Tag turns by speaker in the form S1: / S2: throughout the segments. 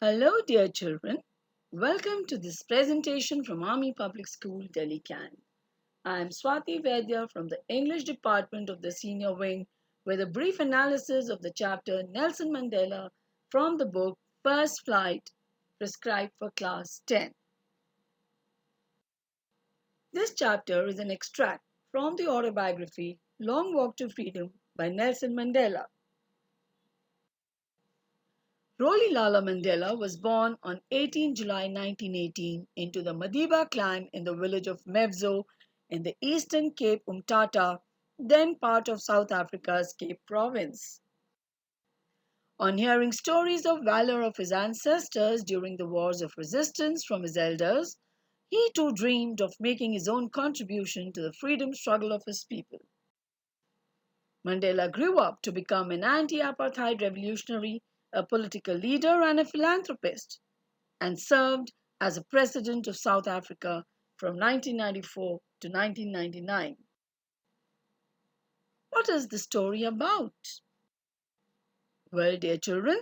S1: Hello, dear children. Welcome to this presentation from Army Public School, Delhi, Can. I am SWATI VAIDYA from the English Department of the Senior Wing with a brief analysis of the chapter Nelson Mandela from the book First Flight, prescribed for Class 10. This chapter is an extract from the autobiography Long Walk to Freedom by Nelson Mandela. Lala Mandela was born on 18 July 1918 into the Madiba clan in the village of Mevzo in the Eastern Cape Umtata, then part of South Africa's Cape Province. On hearing stories of valor of his ancestors during the wars of resistance from his elders, he too dreamed of making his own contribution to the freedom struggle of his people. Mandela grew up to become an anti-apartheid revolutionary, a political leader and a philanthropist, and served as a president of South Africa from 1994 to 1999. What is the story about? Well, dear children,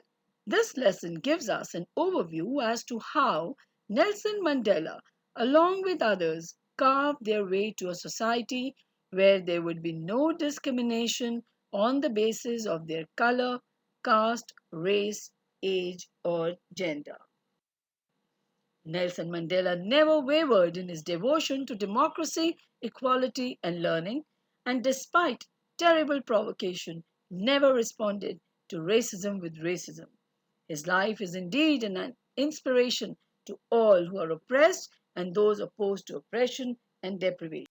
S1: this lesson gives us an overview as to how Nelson Mandela, along with others, carved their way to a society where there would be no discrimination on the basis of their color, caste, race, age, or gender. Nelson Mandela never wavered in his devotion to democracy, equality, and learning, and despite terrible provocation, never responded to racism with racism. His life is indeed an inspiration to all who are oppressed and those opposed to oppression and deprivation.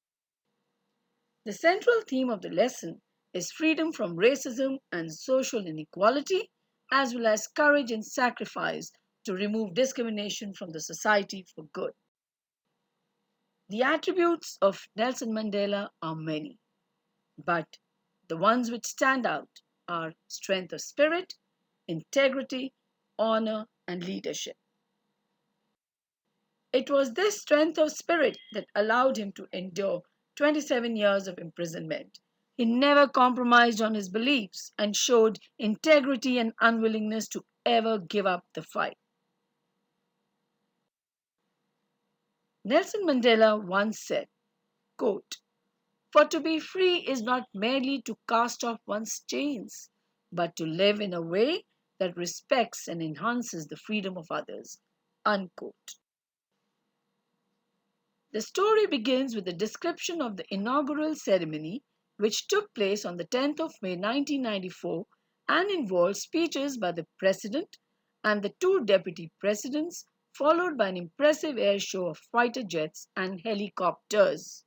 S1: The central theme of the lesson is freedom from racism and social inequality, as well as courage and sacrifice to remove discrimination from the society for good. The attributes of Nelson Mandela are many, but the ones which stand out are strength of spirit, integrity, honor, and leadership. It was this strength of spirit that allowed him to endure 27 years of imprisonment. He never compromised on his beliefs and showed integrity and unwillingness to ever give up the fight. Nelson Mandela once said, quote, "For to be free is not merely to cast off one's chains, but to live in a way that respects and enhances the freedom of others." Unquote. The story begins with a description of the inaugural ceremony, which took place on the 10th of May 1994 and involved speeches by the President and the two deputy presidents, followed by an impressive air show of fighter jets and helicopters.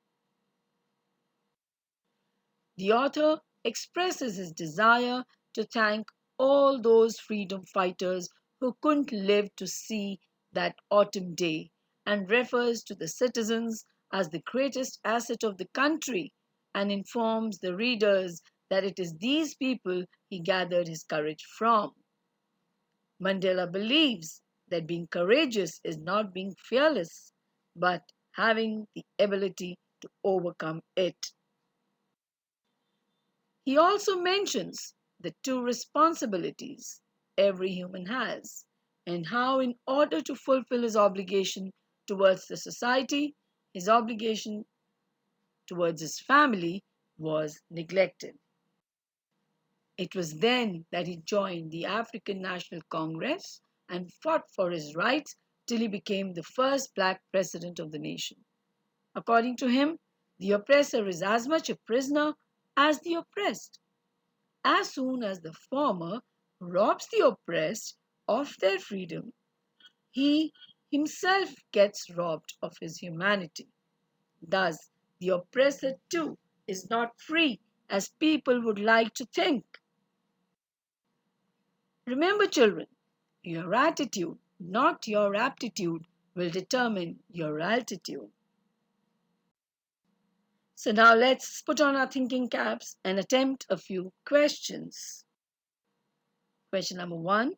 S1: The author expresses his desire to thank all those freedom fighters who couldn't live to see that autumn day and refers to the citizens as the greatest asset of the country and informs the readers that it is these people he gathered his courage from. Mandela believes that being courageous is not being fearless, but having the ability to overcome it. He also mentions the two responsibilities every human has and how, in order to fulfill his obligation towards the society, his obligation towards his family was neglected. It was then that he joined the African National Congress and fought for his rights till he became the first black president of the nation. According to him, the oppressor is as much a prisoner as the oppressed. As soon as the former robs the oppressed of their freedom, he himself gets robbed of his humanity. Thus, the oppressor too is not free as people would like to think. Remember, children, your attitude, not your aptitude, will determine your altitude. So now let's put on our thinking caps and attempt a few questions. Question number 1.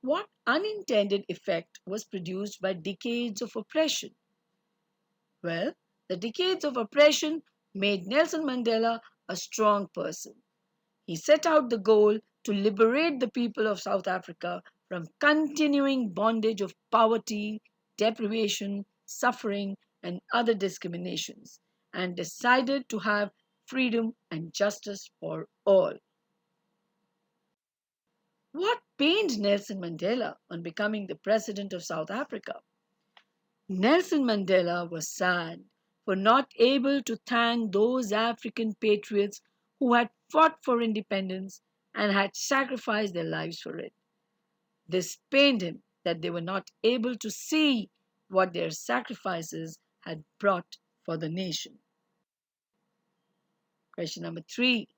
S1: What unintended effect was produced by decades of oppression? Well, the decades of oppression made Nelson Mandela a strong person. He set out the goal to liberate the people of South Africa from continuing bondage of poverty, deprivation, suffering, and other discriminations, and decided to have freedom and justice for all. What pained Nelson Mandela on becoming the president of South Africa? Nelson Mandela was sad for not able to thank those African patriots who had fought for independence and had sacrificed their lives for it. This pained him that they were not able to see what their sacrifices had brought for the nation. Question number 3.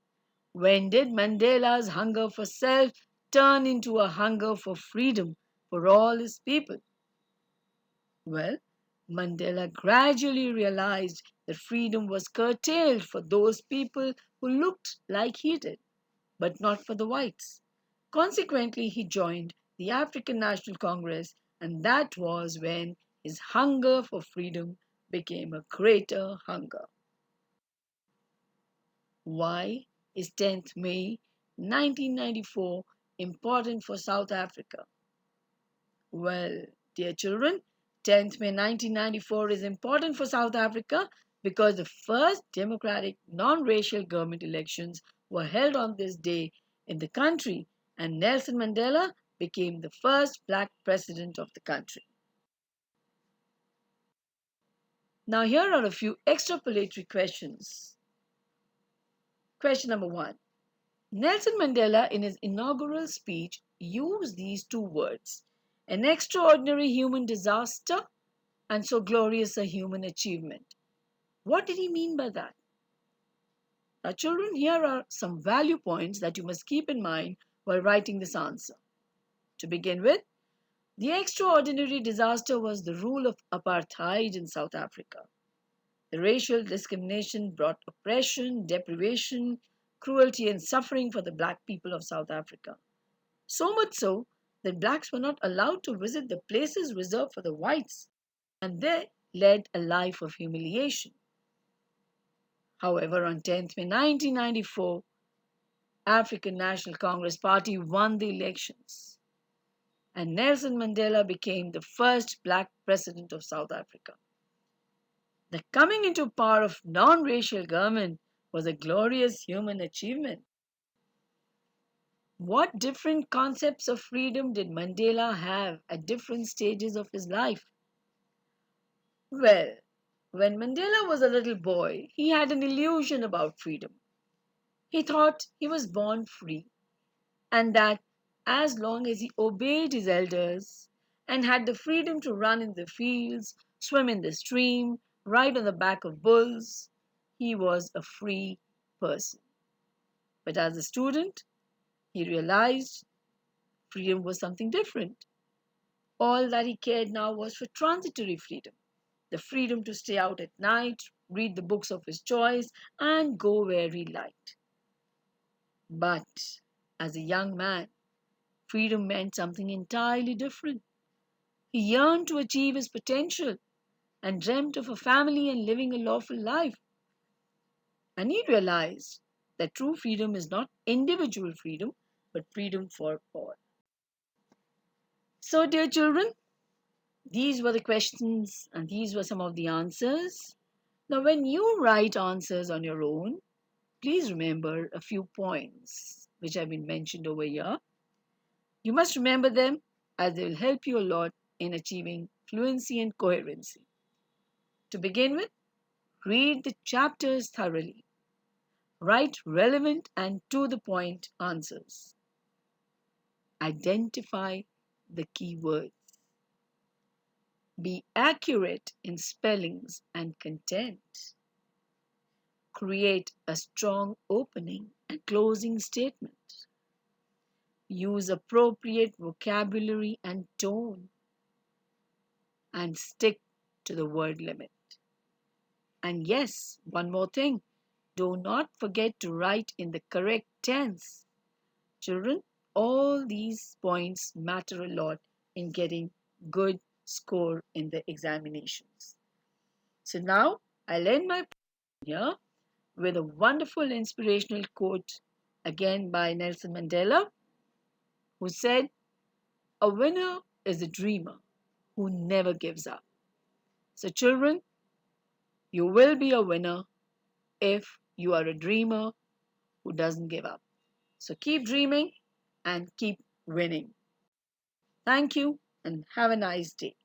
S1: When did Mandela's hunger for self turn into a hunger for freedom for all his people? Well, Mandela gradually realized that freedom was curtailed for those people who looked like he did, but not for the whites. Consequently, he joined the African National Congress, and that was when his hunger for freedom became a greater hunger. Why is 10th May 1994 important for South Africa? Well, dear children, 10th May 1994 is important for South Africa because the first democratic non-racial government elections were held on this day in the country, and Nelson Mandela became the first black president of the country. Now here are a few extrapolatory questions. Question number 1. Nelson Mandela in his inaugural speech used these two words, an extraordinary human disaster and so glorious a human achievement. What did he mean by that? Now, children, here are some value points that you must keep in mind while writing this answer. To begin with, the extraordinary disaster was the rule of apartheid in South Africa. The racial discrimination brought oppression, deprivation, cruelty, and suffering for the black people of South Africa. So much so that blacks were not allowed to visit the places reserved for the whites, and they led a life of humiliation. However, on 10th May 1994, African National Congress Party won the elections, and Nelson Mandela became the first black president of South Africa. The coming into power of non-racial government was a glorious human achievement. What different concepts of freedom did Mandela have at different stages of his life? Well, when Mandela was a little boy, he had an illusion about freedom. He thought he was born free and that as long as he obeyed his elders and had the freedom to run in the fields, swim in the stream, ride on the back of bulls, he was a free person. But as a student, he realized freedom was something different. All that he cared now was for transitory freedom, the freedom to stay out at night, read the books of his choice, and go where he liked. But as a young man, freedom meant something entirely different. He yearned to achieve his potential and dreamt of a family and living a lawful life. And he realized that true freedom is not individual freedom, but freedom for all. So, dear children, these were the questions and these were some of the answers. Now, when you write answers on your own, please remember a few points which have been mentioned over here. You must remember them as they will help you a lot in achieving fluency and coherency. To begin with, read the chapters thoroughly. Write relevant and to the point answers. Identify the key words. Be accurate in spellings and content. Create a strong opening and closing statement. Use appropriate vocabulary and tone. And stick to the word limit. And yes, one more thing. Do not forget to write in the correct tense. Children, all these points matter a lot in getting good score in the examinations. So now I'll end my here with a wonderful inspirational quote again by Nelson Mandela, who said, A winner is a dreamer who never gives up. So, children, you will be a winner if you are a dreamer who doesn't give up. So, keep dreaming and keep winning. Thank you and have a nice day.